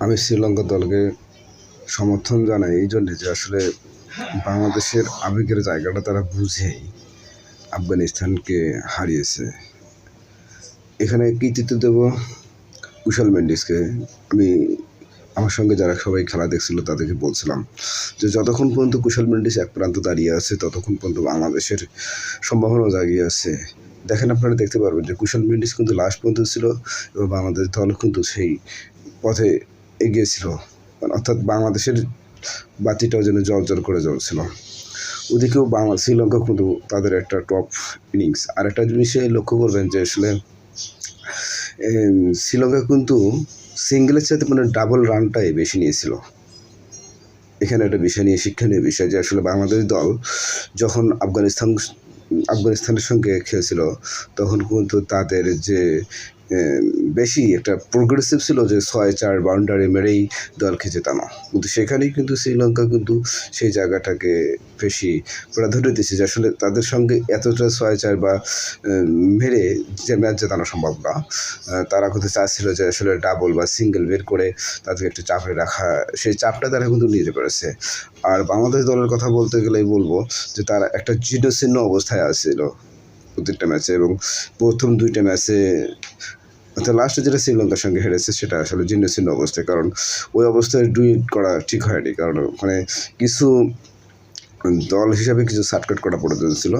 আমি শ্রীলঙ্কা দলকে সমর্থন জানাই এই জন্যে যে আসলে বাংলাদেশের আবেগের জায়গাটা তারা বুঝেই আফগানিস্তানকে হারিয়েছে। এখানে কৃতিত্ব দেব কুশল মেন্ডিসকে। আমি আমার সঙ্গে যারা সবাই খেলা দেখছিল তাদেরকে বলছিলাম যে যতক্ষণ পর্যন্ত কুশল মেন্ডিস এক প্রান্ত দাঁড়িয়ে আছে ততক্ষণ পর্যন্ত বাংলাদেশের সম্ভাবনা জাগিয়ে আছে। দেখেন, আপনারা দেখতে পারবেন যে কুশল মেন্ডিস কিন্তু লাস্ট পর্যন্ত ছিল এবং বাংলাদেশ দল কিন্তু সেই পথে এগিয়েছিল, অর্থাৎ বাংলাদেশের বাতিটাও যেন জ্বলজ্বল করে জ্বলছিল। ওদিকেও শ্রীলঙ্কা কিন্তু তাদের একটা টপ ইনিংস। আর একটা জিনিসে লক্ষ্য করবেন যে আসলে শ্রীলঙ্কা কিন্তু সিঙ্গেলের চাইতে ডাবল রানটাই বেশি নিয়েছিল। এখানে একটা বিষয় নিয়ে শিক্ষণীয় বিষয় যে আসলে বাংলাদেশ দল যখন আফগানিস্তানের সঙ্গে খেলছিল তখন কিন্তু তাদের যে বেশি একটা প্রোগ্রেসিভ ছিল যে 6-4 বাউন্ডারি মেরেই দলকে জেতানো, কিন্তু সেখানেই কিন্তু শ্রীলঙ্কা কিন্তু সেই জায়গাটাকে বেশি প্রাধান্য দিচ্ছে যে আসলে তাদের সঙ্গে এতটা 6-4 বা মেরে যে ম্যাচ জেতানো সম্ভব না। তারা কিন্তু চাচ্ছিল যে আসলে ডাবল বা সিঙ্গেল বের করে তাদেরকে একটু চাপে রাখা, সেই চাপটা তারা কিন্তু নিতে পেরেছে। আর বাংলাদেশ দলের কথা বলতে গেলেই বলবো যে তারা একটা জীর্ণশীর্ণ অবস্থায় আসছিল প্রত্যেকটা ম্যাচে, এবং প্রথম 2টা ম্যাচে অর্থাৎ লাস্টে যেটা শ্রীলঙ্কার সঙ্গে হেরেছে সেটা আসলে জীর্ণশীর্ণ অবস্থায়, কারণ ওই অবস্থায় ডুইট করা ঠিক হয়নি, কারণ ওখানে কিছু দল হিসাবে কিছু শার্টকাট করা প্রয়োজন ছিল।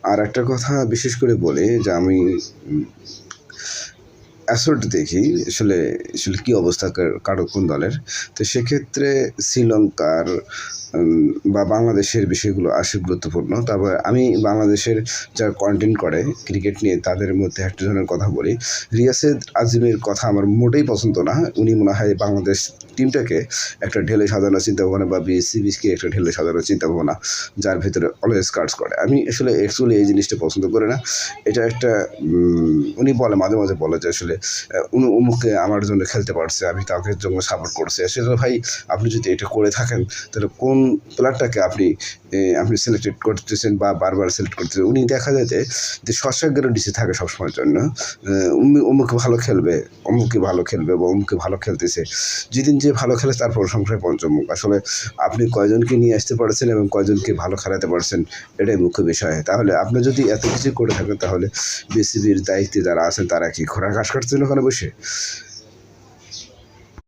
আর একটা কথা বিশেষ করে বলি যে আমি অ্যাসোর্ট দেখি আসলে কী অবস্থা কারো কোন দলের, তো সেক্ষেত্রে শ্রীলঙ্কার বা বাংলাদেশের বিষয়গুলো আসে গুরুত্বপূর্ণ। তারপর আমি বাংলাদেশের যারা কন্টেন্ট করে ক্রিকেট নিয়ে তাদের মধ্যে একটা জনের কথা বলি। রিয়াসেদ আজিমের কথা আমার মোটেই পছন্দ না। উনি মনে হয় বাংলাদেশ টিমটাকে একটা ঢেলে সাজানোর চিন্তাভাবনা বা বিসিবিকে একটা ঢেলে সাজানোর চিন্তাভাবনা যার ভেতরে অলওয়েজ কাজ করে। আমি আসলে অ্যাকচুয়ালি এই জিনিসটা পছন্দ করি না। এটা একটা উনি বলে মাঝে মাঝে বলে যে আসলে অমুকে আমার জন্য খেলতে পারছে, আমি তাকে জন্য সাপোর্ট করছি। আসলে ভাই, আপনি যদি এটা করে থাকেন তাহলে কোন প্লেয়ারটাকে আপনি সিলেক্টেড করতেছেন বা বারবার সিলেক্ট করতেছেন? উনি দেখা যায় যে শর্টসাট গ্যারান্টিসে থাকে সবসময়ের জন্য। অমুকে ভালো খেলবে, অমুকে ভালো খেলবে বা অমুকে ভালো খেলতেছে। যেদিন যে ভালো খেলে তার প্রশংসায় পঞ্চমুখ। আসলে আপনি কয়জনকে নিয়ে আসতে পারছেন এবং কয়জনকে ভালো খেলাতে পারছেন, এটাই মুখ্য বিষয়। তাহলে আপনি যদি এত কিছু করে থাকেন তাহলে বিসিবির দায়িত্বে যারা আছেন তারা কি ঘোড়ার ঘাস কাটছেন ওখানে বসে?